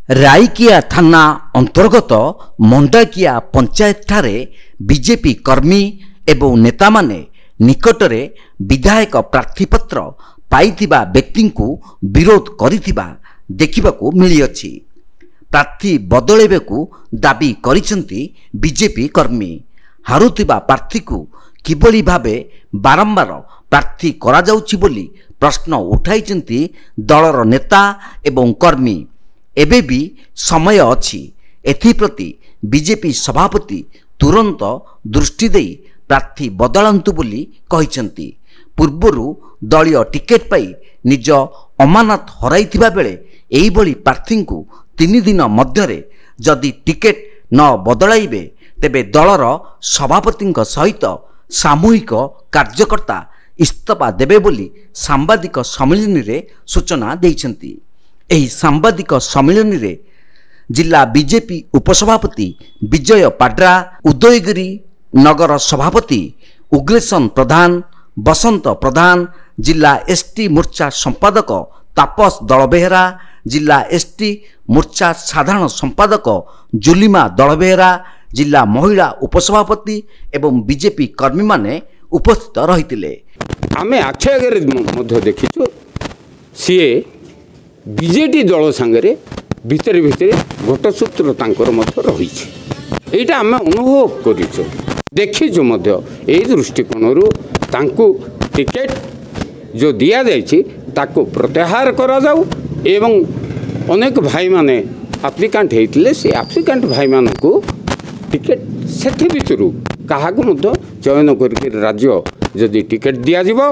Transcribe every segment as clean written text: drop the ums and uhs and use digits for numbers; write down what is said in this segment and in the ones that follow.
रायकिया थाना अंतर्गत मंडाकिया पंचायत ठारे बीजेपी कर्मी एवं नेता माने निकटरे विधायक प्रार्थीपत्र पाइथिबा व्यक्ति को विरोध करिथिबा देखिबाकू मिलिअछि। प्रार्थी बदलैबाकू दाबी करिसेंती बीजेपी कर्मी। हारुथिबा प्रार्थी को किभली भाबे बारंबार प्रार्थी करा जाउछि बोली प्रश्न उठाइसेंती दलर नेता एवं कर्मी। एबे भी समय अछि, एथिप्रति बीजेपी सभापति तुरंत दृष्टि देई प्रार्थी बदलांतु बोली कहिसेंती। पूर्वरु दलीय टिकेट पाई निज अमानत हराइथिबा बेले एही भली प्रार्थी को 3 दिन मध्यरे जदि टिकेट न बदलाइबे तेबे दलर सभापति सहित सामूहिक कार्यकर्ता इस्तीफा देबे बोली सांबादिक सम्मेलन रे सूचना दैछंती। एही सांबादिक सम्मेलन रे जिला बीजेपी उपसभापति विजय पाड्रा, उदयगिरी नगर सभापति उग्रेशन प्रधान, बसंत प्रधान, जिला एसटी मोर्चा संपादक तापस दलबेहरा, जिला एसटी मोर्चा साधारण संपादक जुलिमा दलबेहरा, जिला महिला उपसभापति एवं बीजेपी कर्मी माने उपस्थित रहितिले। आमे आक्षेगर मध्य देखिछु सीए बीजेडी दल संगे भितर भितर गोटसूत्र तांकर मध्य रही। एटा आमे अनुभव करिछु, देखिछु मध्य एई दृष्टिकोणरू तांकु टिकेट जो दिया जाइछि ताको प्रत्याहार करा जाऊ एवं अनेक भाई माने एप्लिकेंट हेतिले से एप्लिकेंट भाई मानकु टिकेट सेठी भितरु काहाकु मध्य चयन करके राज्य जदि टिकेट दिया जिवो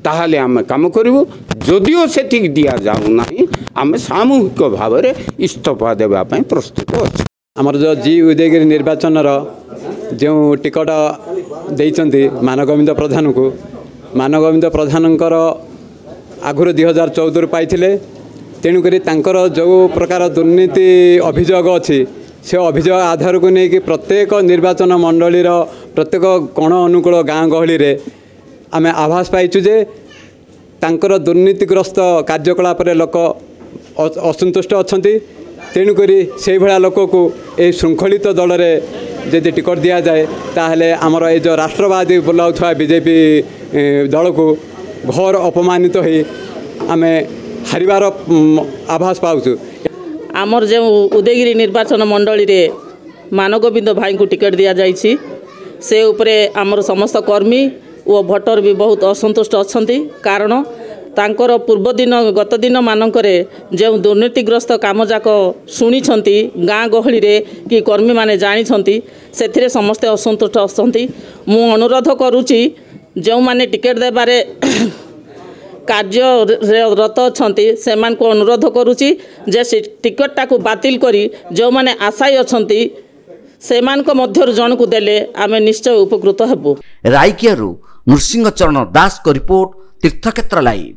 ताहले आमे काम करिवु। जदिओ सेठी दिया जाऊ नाही आमे सामूहिक भाव में इस्तीफा देबा पई प्रस्तुत अछि। आमर जो जी उदयगिरी निर्वाचन जो टिकट देइचंती मानगोविंद प्रधान को, मानगोविंद प्रधानकर आगुर 2014 पाइथिले। तेणुकरी तांकर जो प्रकार दुर्नीति अभियोग अच्छी से अभियोग आधार को लेकिन प्रत्येक निर्वाचन मंडलीर प्रत्येक कोण अनुकूल गाँ गहली रे आमे आभास पाइचु जे तांकर दुर्नीतिग्रस्त कार्यकलाप लोक असंतुष्ट अछंती। तेणुकरी से भाया लोक को ए श्रृंखलित दल में जदि टिकट दि जाए ताहले आमर ये जो राष्ट्रवादी बोलाउथवा बीजेपी दल को घोर अपमानित हो आमे हारिबार आभास पाउछु। आमर जो उदयगिरी निर्वाचन मंडली रे मानगोविंद भाई को टिकेट दि जाइछि से उपरे आमर समस्त कर्मी और भोटर भी बहुत असंतुष्ट अछंती। कारण तांकर पूर्व दिन गत दिन मानकरे जो दुर्नीतिग्रस्त काम जाक शुणी गाँ गहली रे कि कर्मी माने जानी से समस्ते असंतुष्ट अछंती। मु अनुरोध करुच्ची जो माने टिकेट देबारे कार्यरत अछंती से मान को अनुरोध करुच्ची जे टिकेटा को बातिल करी जो माने आशायी अछंती से मान को मध्य जन को देले आमे निश्चय उपकृत हेबु। रायकियारू नृसिंह चरण दास को रिपोर्ट, तीर्थक्षेत्र लाइव।